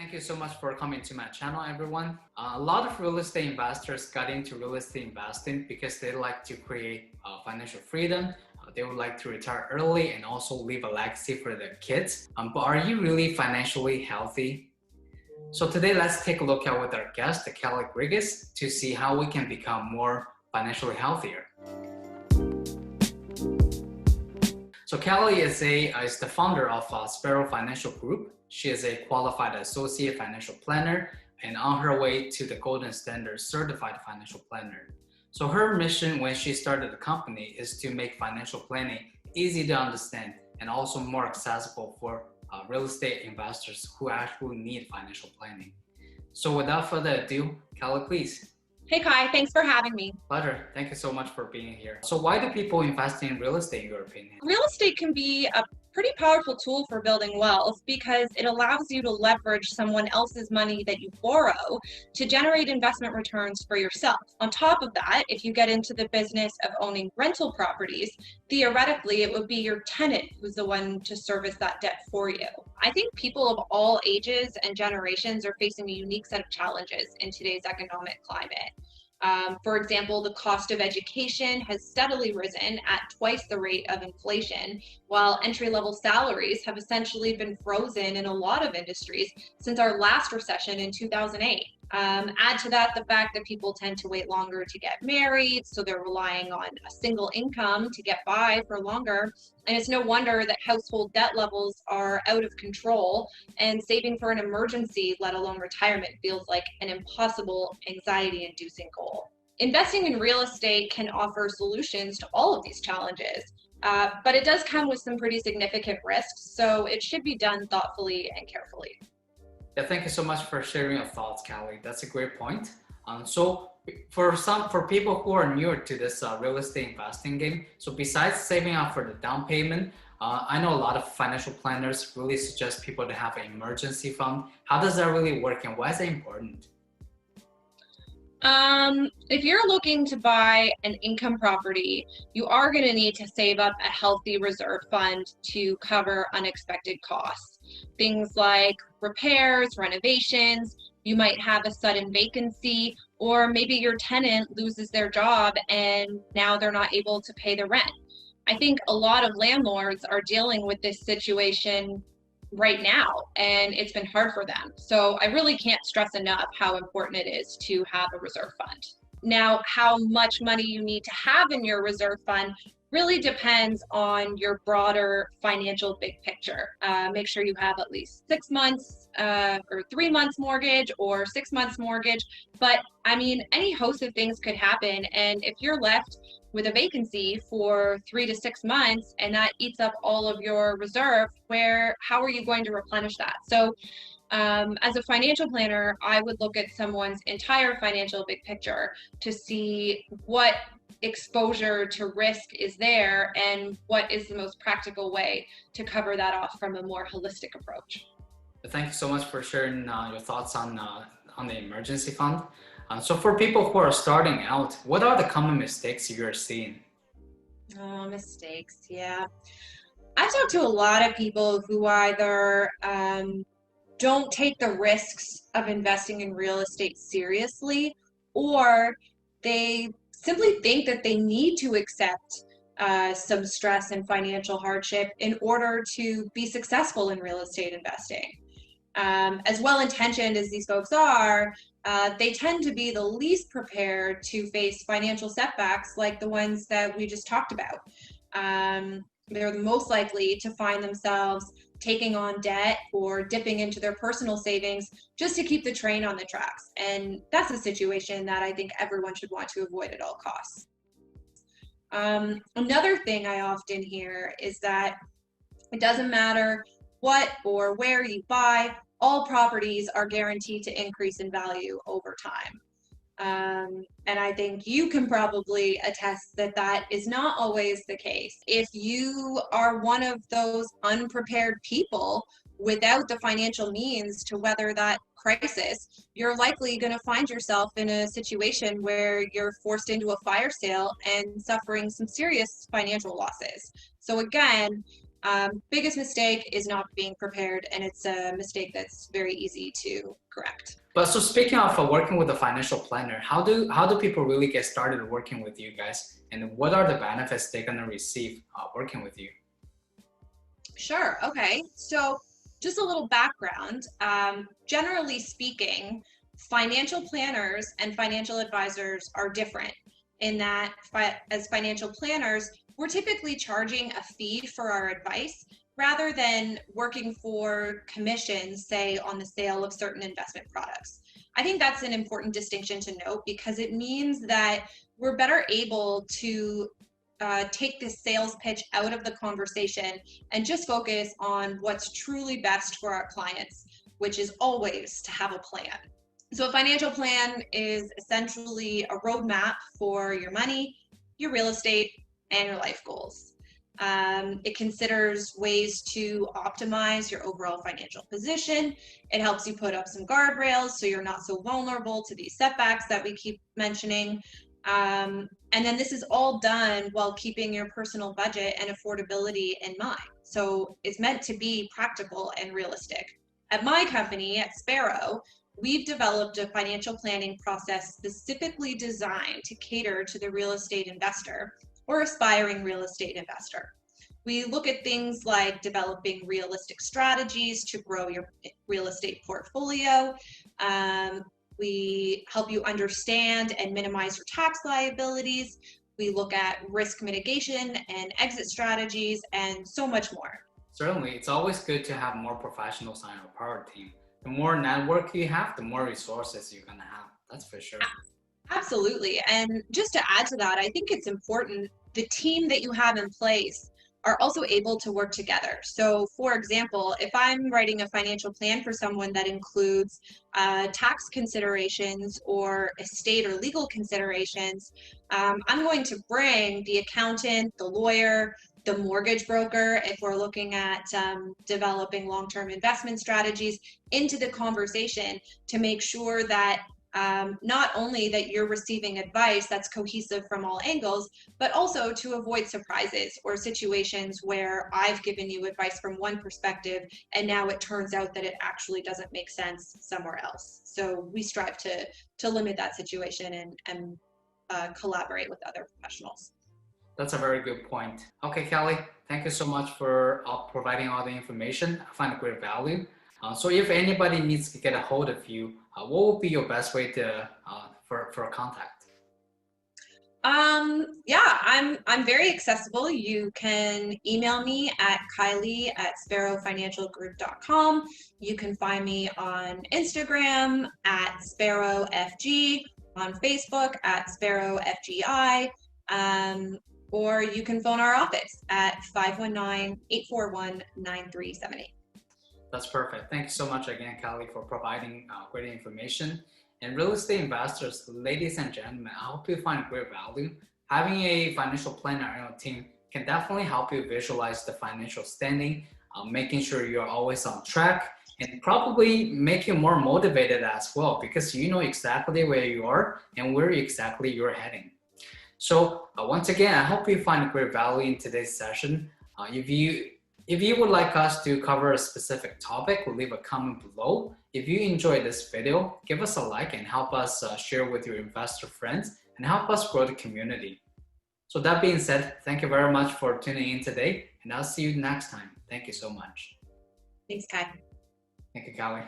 Thank you so much for coming to my channel, everyone. A lot of real estate investors got into real estate investing because they like to create financial freedom. They would like to retire early and also leave a legacy for their kids. But are you really financially healthy? So today, let's take a look at with our guest, Kylie Griggs, to see how we can become more financially healthier. So Kylie is the founder of Sparrow Financial Group. She is a qualified associate financial planner and on her way to the Golden Standard Certified Financial Planner. So her mission when she started the company is to make financial planning easy to understand and also more accessible for real estate investors who actually need financial planning. So without further ado, Kylie, please. Hey Kai, thanks for having me. Pleasure. Thank you so much for being here. So why do people invest in real estate in your opinion? Real estate can be a pretty powerful tool for building wealth because it allows you to leverage someone else's money that you borrow to generate investment returns for yourself. On top of that, if you get into the business of owning rental properties, theoretically it would be your tenant who's the one to service that debt for you. I think people of all ages and generations are facing a unique set of challenges in today's economic climate. For example, the cost of education has steadily risen at twice the rate of inflation, while entry-level salaries have essentially been frozen in a lot of industries since our last recession in 2008. Add to that the fact that people tend to wait longer to get married, so they're relying on a single income to get by for longer. And it's no wonder that household debt levels are out of control, and saving for an emergency, let alone retirement, feels like an impossible, anxiety-inducing goal. Investing in real estate can offer solutions to all of these challenges, but it does come with some pretty significant risks, so it should be done thoughtfully and carefully. Yeah, thank you so much for sharing your thoughts, Kylie. That's a great point. So for people who are newer to this real estate investing game, so besides saving up for the down payment, I know a lot of financial planners really suggest people to have an emergency fund. How does that really work and why is it important? If you're looking to buy an income property, you are going to need to save up a healthy reserve fund to cover unexpected costs. Things like repairs, renovations, you might have a sudden vacancy, or maybe your tenant loses their job and now they're not able to pay the rent. I think a lot of landlords are dealing with this situation right now, and it's been hard for them. So I really can't stress enough how important it is to have a reserve fund. Now, how much money you need to have in your reserve fund really depends on your broader financial big picture. Make sure you have at least 6 months or 3 months mortgage or 6 months mortgage. But I mean, any host of things could happen. And if you're left with a vacancy for 3 to 6 months and that eats up all of your reserve, how are you going to replenish that? So as a financial planner, I would look at someone's entire financial big picture to see what exposure to risk is there and what is the most practical way to cover that off from a more holistic approach. Thank you so much for sharing your thoughts on the emergency fund. So for people who are starting out, what are the common mistakes you're seeing? Oh, mistakes, yeah. I've talked to a lot of people who either don't take the risks of investing in real estate seriously, or they simply think that they need to accept some stress and financial hardship in order to be successful in real estate investing. As well-intentioned as these folks are, they tend to be the least prepared to face financial setbacks like the ones that we just talked about. They're the most likely to find themselves taking on debt or dipping into their personal savings just to keep the train on the tracks. And that's a situation that I think everyone should want to avoid at all costs. Another thing I often hear is that it doesn't matter what or where you buy, all properties are guaranteed to increase in value over time. And I think you can probably attest that that is not always the case. If you are one of those unprepared people without the financial means to weather that crisis, you're likely going to find yourself in a situation where you're forced into a fire sale and suffering some serious financial losses. So again, Biggest mistake is not being prepared, and it's a mistake that's very easy to correct. But so speaking of working with a financial planner, how do people really get started working with you guys, and what are the benefits they're gonna receive working with you? Sure. Okay. So, just a little background. Generally speaking, financial planners and financial advisors are different in that, as financial planners, we're typically charging a fee for our advice rather than working for commissions, say, on the sale of certain investment products. I think that's an important distinction to note because it means that we're better able to take this sales pitch out of the conversation and just focus on what's truly best for our clients, which is always to have a plan. So a financial plan is essentially a roadmap for your money, your real estate, and your life goals. It considers ways to optimize your overall financial position. It helps you put up some guardrails so you're not so vulnerable to these setbacks that we keep mentioning. And then this is all done while keeping your personal budget and affordability in mind. So it's meant to be practical and realistic. At my company, at Sparrow, we've developed a financial planning process specifically designed to cater to the real estate investor or aspiring real estate investor. We look at things like developing realistic strategies to grow your real estate portfolio. We help you understand and minimize your tax liabilities. We look at risk mitigation and exit strategies and so much more. Certainly, it's always good to have more professionals on your power team. The more network you have, the more resources you're gonna have. That's for sure. Absolutely. And just to add to that, I think it's important the team that you have in place are also able to work together. So for example, if I'm writing a financial plan for someone that includes tax considerations or estate or legal considerations, I'm going to bring the accountant, the lawyer, the mortgage broker, if we're looking at developing long-term investment strategies, into the conversation to make sure that not only that you're receiving advice that's cohesive from all angles, but also to avoid surprises or situations where I've given you advice from one perspective and now it turns out that it actually doesn't make sense somewhere else. So we strive to limit that situation and collaborate with other professionals. That's a very good point. Okay, Kelly, thank you so much for providing all the information. I find it great value. So if anybody needs to get a hold of you, what would be your best way to for a contact? Yeah, I'm very accessible. You can email me at Kylie@sparrowfinancialgroup.com. You can find me on Instagram at SparrowFG, on Facebook at SparrowFGI, or you can phone our office at 519-841-9378. That's perfect. Thank you so much again, Kylie, for providing great information. And real estate investors, ladies and gentlemen, I hope you find great value. Having a financial planner on your team can definitely help you visualize the financial standing, making sure you're always on track, and probably make you more motivated as well because you know exactly where you are and where exactly you're heading. So once again, I hope you find great value in today's session. If you would like us to cover a specific topic, leave a comment below. If you enjoyed this video, give us a like and help us share with your investor friends and help us grow the community. So that being said, thank you very much for tuning in today, and I'll see you next time. Thank you so much. Thanks, Kai. Thank you, Kylie.